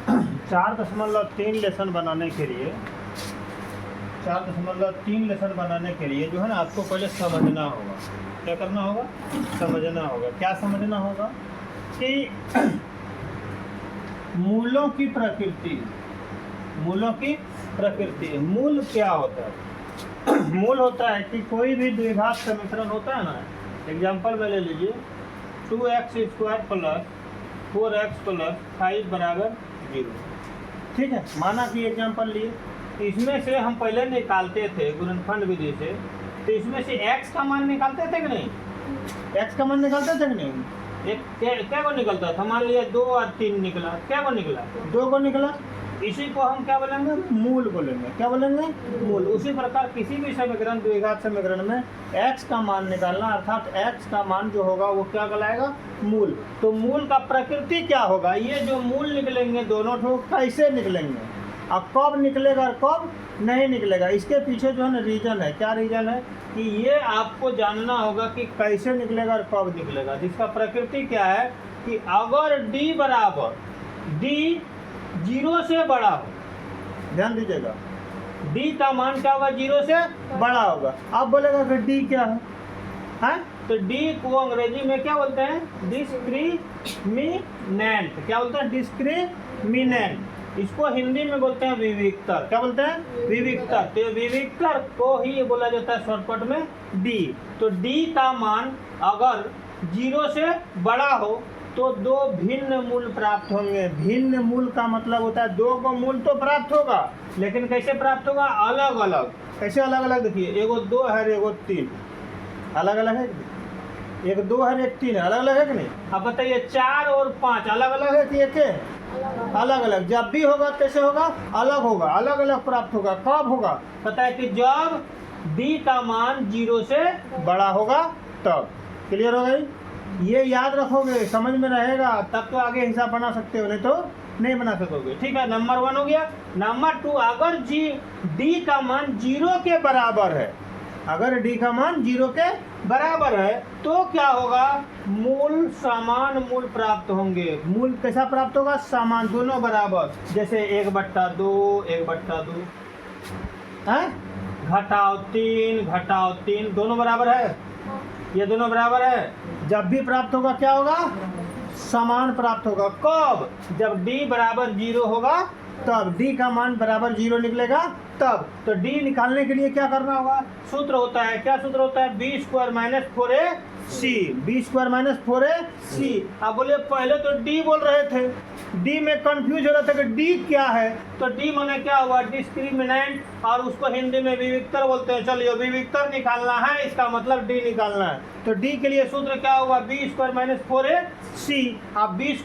4.3 lesson बनाने के लिए 4.3 लेसन बनाने के लिए जो है ना आपको पहले समझना होगा। क्या करना होगा? समझना होगा। क्या समझना होगा? कि मूलों की प्रकृति। मूलों की प्रकृति। मूल क्या होता है? मूल होता है कि कोई भी द्विघात समीकरण होता है ना, एग्जाम्पल में ले लीजिए 2x² प्लस 4x प्लस 5 बराबर 0। ठीक है, माना कि एग्जाम्पल लिए, तो इसमें से हम पहले निकालते थे गुणनखंड विधि से, तो इसमें से x का मान निकालते थे कि नहीं? x का मान निकालते थे कि नहीं? एक क्या को निकलता था? मान लिया 2 और 3 निकला। क्या को निकला? 2 को निकला। इसी को हम क्या बोलेंगे? मूल बोलेंगे। क्या बोलेंगे? मूल। उसी प्रकार किसी भी समीकरण, द्विघात समीकरण में x का मान निकालना, अर्थात x का मान जो होगा वो क्या कहलाएगा? मूल। तो मूल का प्रकृति क्या होगा? ये जो मूल निकलेंगे दोनों ठो कैसे निकलेंगे, अब कब निकलेगा और कब नहीं निकलेगा, इसके पीछे जो है ना रीजन है। क्या रीजन है? कि ये आपको जानना होगा कि कैसे निकलेगा और कब निकलेगा। जिसका प्रकृति क्या है कि अगर d बराबर d 0 से बड़ा हो, ध्यान दीजिएगा, d का मान क्या होगा? 0 से बड़ा होगा। आप बोलेगा कि d क्या है? हैं? तो d को अंग्रेजी में क्या बोलते हैं? डिस्क्रिमिनेंट। क्या बोलते हैं? डिस्क्रिमिनेंट। इसको हिंदी में बोलते हैं विविक्तर। क्या बोलते हैं? विविक्तर। तो विविक्तर को ही बोला जाता है शॉर्टकट में d। तो d का मान अगर 0 से बड़ा हो तो 2 भिन्न मूल प्राप्त होंगे। भिन्न मूल का मतलब होता है 2 को मूल तो प्राप्त होगा, लेकिन कैसे प्राप्त होगा? अलग अलग। कैसे अलग अलग? देखिए, एगो 2 है, एगो 3, अलग अलग है। एक 2 है, एक 3 है, अलग अलग है कि नहीं? अब बताइए 4 और 5 अलग अलग है कि एक है? अलग अलग। जब भी होगा कैसे होगा? अलग होगा, अलग अलग प्राप्त होगा। कब होगा? पता है कि जब d का मान 0 से बड़ा होगा तब। क्लियर हो गई? ये याद रखोगे, समझ में रहेगा, तब तो आगे हिसाब बना सकते हो, नहीं तो नहीं बना सकोगे। ठीक है, नंबर 1 हो गया। नंबर 2, अगर d का मान 0 के बराबर है, अगर d का मान 0 के बराबर है तो क्या होगा? मूल समान मूल प्राप्त होंगे। मूल कैसा प्राप्त होगा? समान, दोनों बराबर। जैसे 1/2, 1/2 है, घटाओ 3 दोनों बराबर है। ये दोनों बराबर है। जब भी प्राप्त होगा क्या होगा? समान प्राप्त होगा। कब? जब d बराबर 0 होगा तब। d का मान बराबर 0 निकलेगा तब। तो d निकालने के लिए क्या करना होगा? सूत्र होता है, क्या सूत्र होता है? b² - 4ac। b² - 4ac। अब बोले पहले तो d बोल रहे थे, d में कंफ्यूज हो रहा था कि d क्या है। तो d माने क्या हुआ? डिस्क्रिमिनेंट, और उसको हिंदी में विविक्तर बोलते हैं। चलिए, विविक्तर निकालना है, इसका मतलब d निकालना है। तो d के लिए सूत्र क्या हुआ? b² - 4ac। अब b² -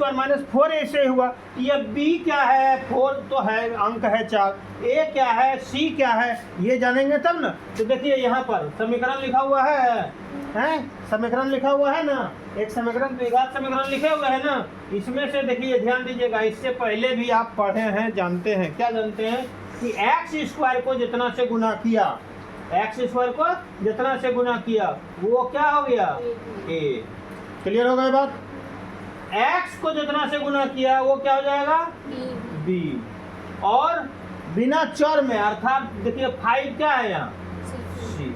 4ac हुआ। ये b क्या है? 4 तो है, अंक है 4। a क्या है? c क्या है? ये जानेंगे तब ना। तो देखिए यहाँ पर समीकरण लिखा हुआ है, समीकरण लिखा हुआ है ना, एक समीकरण, द्विघात समीकरण लिखे हुए हैं ना। इसमें से देखिए, ध्यान दीजिएगा, इससे पहले भी आप पढ़े हैं, जानते हैं। क्या जानते हैं? कि x² को जितना से गुना किया, x² को जितना से गुना किया वो क्या हो गया? a। क्लियर हो गई बात? x को जितना से गुना किया वो क्या हो जाएगा? b। और बिना चर में, अर्थात देखिए 5 क्या है यहाँ? c।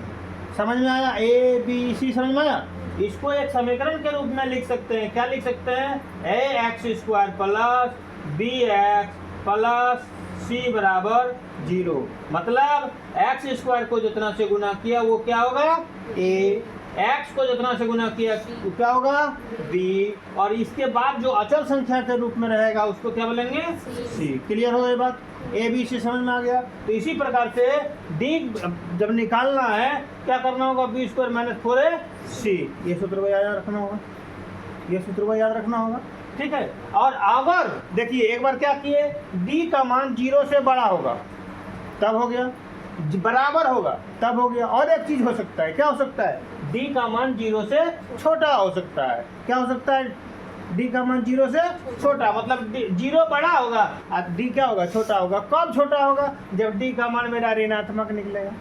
समझ में आया? a b c समझ में आया? इसको एक समीकरण के रूप में लिख सकते हैं। क्या लिख सकते हैं? ax² plus bx plus c बराबर 0। मतलब x² को जितना से गुना किया वो क्या होगा? a। x को जितना से गुना किया वो क्या होगा? b। और इसके बाद जो अचल संख्या के रूप में रहेगा उसको क्या बोलेंगे? c। क्लियर हो गई बात? a b c समझ में आ गया? तो इसी प्रकार से d जब निकालना है क्या करना होगा? b² - 4ac। ये सूत्र को याद रखना होगा, ये सूत्र को याद रखना होगा। ठीक है। और अगर देखिए एक बार क्या किए, d का मान 0 से बड़ा होगा तब हो गया, बराबर होगा तब हो गया। और एक चीज हो सकता है, क्या हो सकता है? d का मान 0 से छोटा हो सकता है। क्या हो सकता है? d का मान 0 से छोटा, मतलब 0 बड़ा होगा और d क्या होगा? छोटा होगा। कब छोटा होगा? जब d का मान मेरा ऋणात्मक निकलेगा।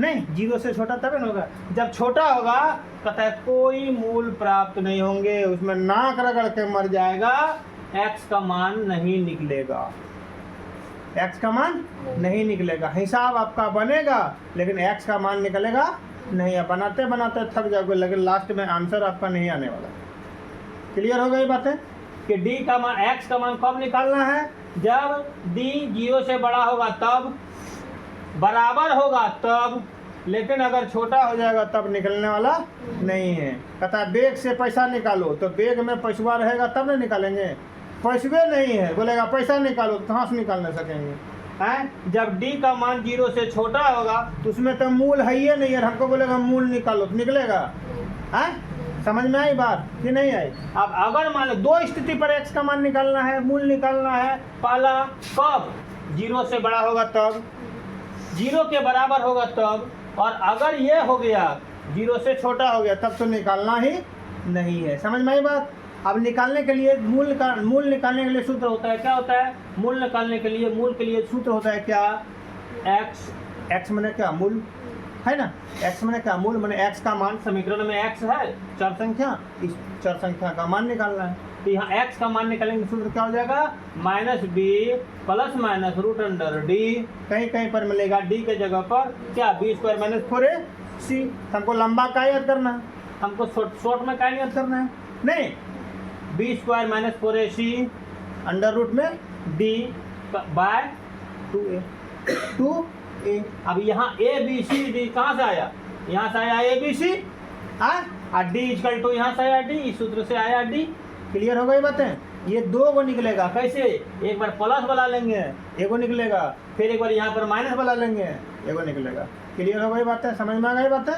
नहीं, 0 से छोटा तब न होगा। जब छोटा होगा कहता है कोई मूल प्राप्त नहीं होंगे, उसमें नाक रगड़ के मर जाएगा x का मान नहीं निकलेगा, x का मान नहीं निकलेगा। हिसाब आपका बनेगा लेकिन x का मान निकलेगा नहीं। अब बनाते बनाते थक जाओगे लेकिन लास्ट में आंसर आपका नहीं आने वाला। क्लियर हो गई बातें कि d का मान x का मान कब निकालना है, जब d 0 से बड़ा होगा तब, बराबर होगा तब, लेकिन अगर छोटा हो जाएगा तब निकलने वाला नहीं है। कहता है बेग से पैसा निकालो, तो बेग में पैसवा रहेगा तब नहीं निकालेंगे, पैसवे नहीं है बोलेगा पैसा निकालो तो कहाँ से निकाल नहीं सकेंगे हैं। जब d का मान 0 से छोटा होगा तो उसमें तो मूल है ही नहीं है, हमको बोलेगा मूल निकालो तो निकलेगा हैं। समझ में आई बात कि नहीं आई। अब अगर मान लो दो स्थिति पर x का मान निकालना है, मूल निकालना है। पहला कब, 0 से बड़ा होगा तब, 0 के बराबर होगा तब, और अगर ये हो गया 0 से छोटा हो गया तब तो निकालना ही नहीं है। समझ में आई बात। अब निकालने के लिए मूल निकालने के लिए सूत्र होता है, क्या होता है, मूल निकालने के लिए, मूल के लिए सूत्र होता है क्या, x मैंने क्या मूल है ना, x मैंने क्या मूल मैंने x का मान, समीकरण में x है चर संख्या, इस चर संख्या का मान निकालना है। तो यहाँ x का मान निकालेंगे सूत्र क्या हो जाएगा, -b plus minus root under d, कहीं कहीं पर मिलेगा d के जगह पर क्या b² - 4ac। हमको लंबा का याद करना है, हमको शॉर्ट में का याद करना है नहीं, b² - 4ac अंडर रूट में d बाय 2a। अब यहाँ a b c d कहाँ से आया, यहाँ से आया a b c और d = यहाँ से आया d, इस सूत्र से आया d। क्लियर हो गई बातें। ये दो को निकलेगा कैसे, एक बार प्लस वाला लेंगे एगो निकलेगा, फिर एक बार यहाँ पर माइनस वाला लेंगे एगो निकलेगा। क्लियर हो गई बातें, समझ में आ गई बातें।